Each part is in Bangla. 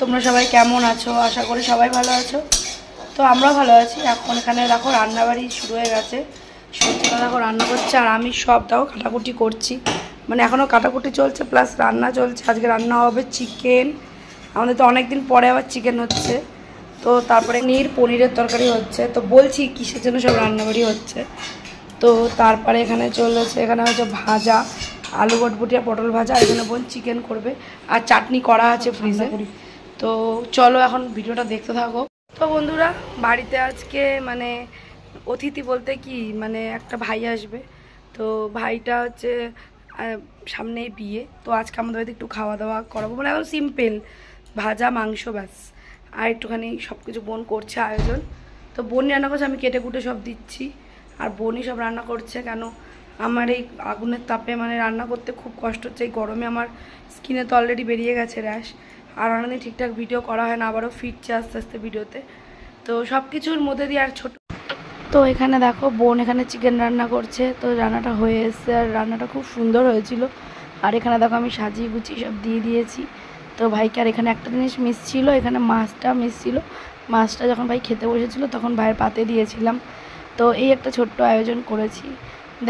তোমরা সবাই কেমন আছো? আশা করি সবাই ভালো আছো। তো আমরাও ভালো আছি। এখন এখানে দেখো রান্নাবাড়ি শুরু হয়ে গেছে। সবজিটা দেখো রান্না করছে আর আমি সব দেখো কাটাকুটি করছি, মানে এখনও কাটাকুটি চলছে প্লাস রান্না চলছে। আজকে রান্না হবে চিকেন, আমাদের তো অনেকদিন পরে আবার চিকেন হচ্ছে। তো তারপরে পনিরের তরকারি হচ্ছে। তো বলছি কিসের জন্য সব রান্নাবাড়ি হচ্ছে। তো তারপরে এখানে চলেছে, এখানে হচ্ছে ভাজা, আলু বটবটি আর পটল ভাজা, আর এখানে বোন চিকেন করবে আর চাটনি করা আছে ফ্রিজে। তো চলো এখন ভিডিওটা দেখতে থাকো। তো বন্ধুরা, বাড়িতে আজকে মানে অতিথি বলতে কি মানে একটা ভাই আসবে। তো ভাইটা হচ্ছে সামনেই বিয়ে। তো আজকে আমাদের বাড়িতে একটু খাওয়া দাওয়া করাবো, মানে এখন সিম্পল ভাজা মাংস ব্যাস, আর একটুখানি সব কিছু বোন করছে আয়োজন। তো বোন রান্না করছে, আমি কেটে কুটে সব দিচ্ছি আর বোনই সব রান্না করছে। কেন আমার এই আগুনের তাপে মানে রান্না করতে খুব কষ্ট হচ্ছে। এই গরমে আমার স্কিনে তো অলরেডি বেরিয়ে গেছে র্যাশ, আর অনেকদিন ঠিকঠাক ভিডিও করা হয় না, আবারও ফিরছে আস্তে আস্তে ভিডিওতে। তো সব কিছুর মধ্যে দিয়ে আর ছোট। তো এখানে দেখো বোন এখানে চিকেন রান্না করছে। তো রান্নাটা হয়ে এসছে আর রান্নাটা খুব সুন্দর হয়েছিল। আর এখানে দেখো আমি সাজিয়ে গুছিয়ে সব দিয়ে দিয়েছি। তো ভাইকে আর এখানে একটা জিনিস মিস ছিল, এখানে মাছটা মিস ছিল। মাছটা যখন ভাই খেতে বসেছিল তখন ভাইয়ের পাতে দিয়েছিলাম। তো এই একটা ছোট্ট আয়োজন করেছি।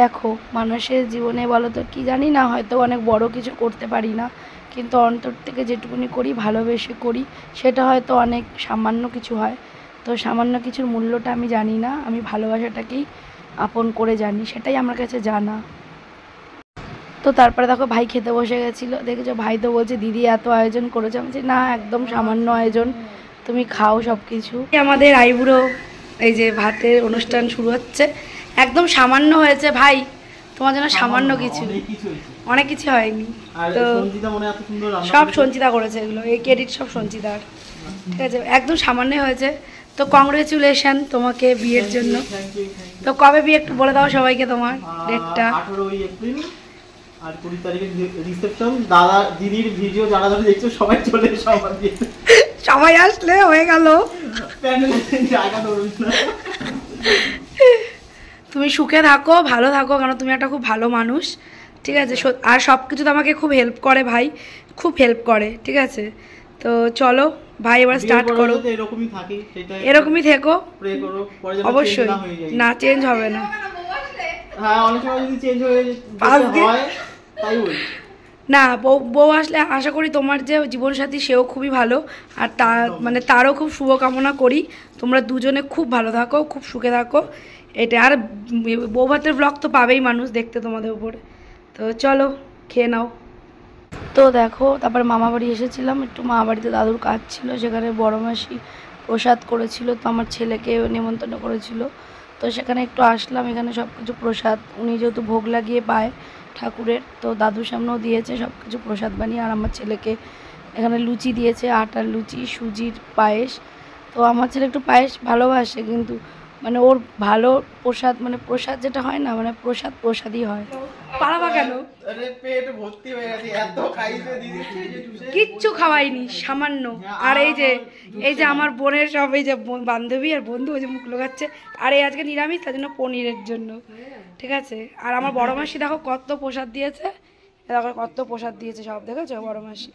দেখো মানুষের জীবনে বলো তো কি জানি না, হয়তো অনেক বড় কিছু করতে পারি না, কিন্তু অন্তর থেকে যেটুকুনি করি ভালোবেসে করি সেটা হয়তো অনেক সামান্য কিছু হয়। তো সামান্য কিছুর মূল্যটা আমি জানি না, আমি ভালোবাসাটাকেই আপন করে জানি, সেটাই আমার কাছে জানা। তো তারপরে দেখো ভাই খেতে বসে গেছিলো, দেখেছো ভাই তো বলছে দিদি এত আয়োজন করেছে। আমি বলছি না, একদম সামান্য আয়োজন, তুমি খাও সব কিছু। আমাদের আইবুড়ো এই যে ভাতের অনুষ্ঠান শুরু হচ্ছে, একদম সামান্য হয়েছে ভাই, তোমার জন্য সামান্য কিছু, অনেক কিছু হয়নি। তো সব সঞ্চিতা করেছে, এগুলো এই ক্রেডিট সব সঞ্চিতার, ঠিক আছে, একদম সামান্য হয়েছে। তো কংগ্রেচুলেশন তোমাকে বিয়ের জন্য। তো কবে বিয়ে একটু বলে দাও সবাইকে তোমার ডেটটা। 18 এপ্রিল আর 20 তারিখে রিসেপশন। দাদা দিদির ভিডিও যারা যারা দেখছো সবাই চলে এসো আমার বিয়েতে। সবাই আসলে হয়ে গেল। তুমি সুখে থাকো, ভালো থাকো, কারণ তুমি একটা খুব ভালো মানুষ, ঠিক আছে। আর সব কিছু তো আমাকে খুব হেল্প করে ভাই, খুব হেল্প করে, ঠিক আছে। তো চলো ভাই এবার স্টার্ট করো। এরকমই থেকো, অবশ্যই না চেঞ্জ হবে না। না বউ আসলে আশা করি তোমার যে জীবনসাথী সেও খুবই ভালো, আর মানে তারও খুব শুভকামনা করি। তোমরা দুজনে খুব ভালো থাকো, খুব সুখে থাকো, এটা। আর বউ ভাতের ব্লগ তো পাবেই মানুষ দেখতে তোমাদের উপরে। তো চলো খেয়ে নাও। তো দেখো তারপরে মামা বাড়ি এসেছিলাম, একটু মামা বাড়িতে দাদুর কাজ ছিল, সেখানে বড় মাসি প্রসাদ করেছিল, তো আমার ছেলেকে নিমন্ত্রণ করেছিল। তো সেখানে একটু আসলাম, এখানে সব কিছু প্রসাদ উনি যেহেতু ভোগ লাগিয়ে পায় ঠাকুরের, তো দাদুর সামনেও দিয়েছে সব কিছু প্রসাদ বানিয়ে। আর আমার ছেলেকে এখানে লুচি দিয়েছে, আটার লুচি, সুজির পায়েস। তো আমার ছেলে একটু পায়েস ভালোবাসে, কিন্তু মানে ওর ভালো প্রসাদ, মানে প্রসাদ যেটা হয় না, মানে প্রসাদ প্রসাদই হয়। পালাবা কেন? কিচ্ছু খাওয়াইনি, সামান্য। আর এই যে আমার বোনের সব এই যে বান্ধবী আর বন্ধু ওই যে মুখ লোকাচ্ছে, আর এই আজকে নিরামিষ, তার জন্য পনিরের জন্য, ঠিক আছে। আর আমার বড় মাসি দেখো কত প্রসাদ দিয়েছে, দেখো কত প্রসাদ দিয়েছে সব, দেখেছো বড় মাসি।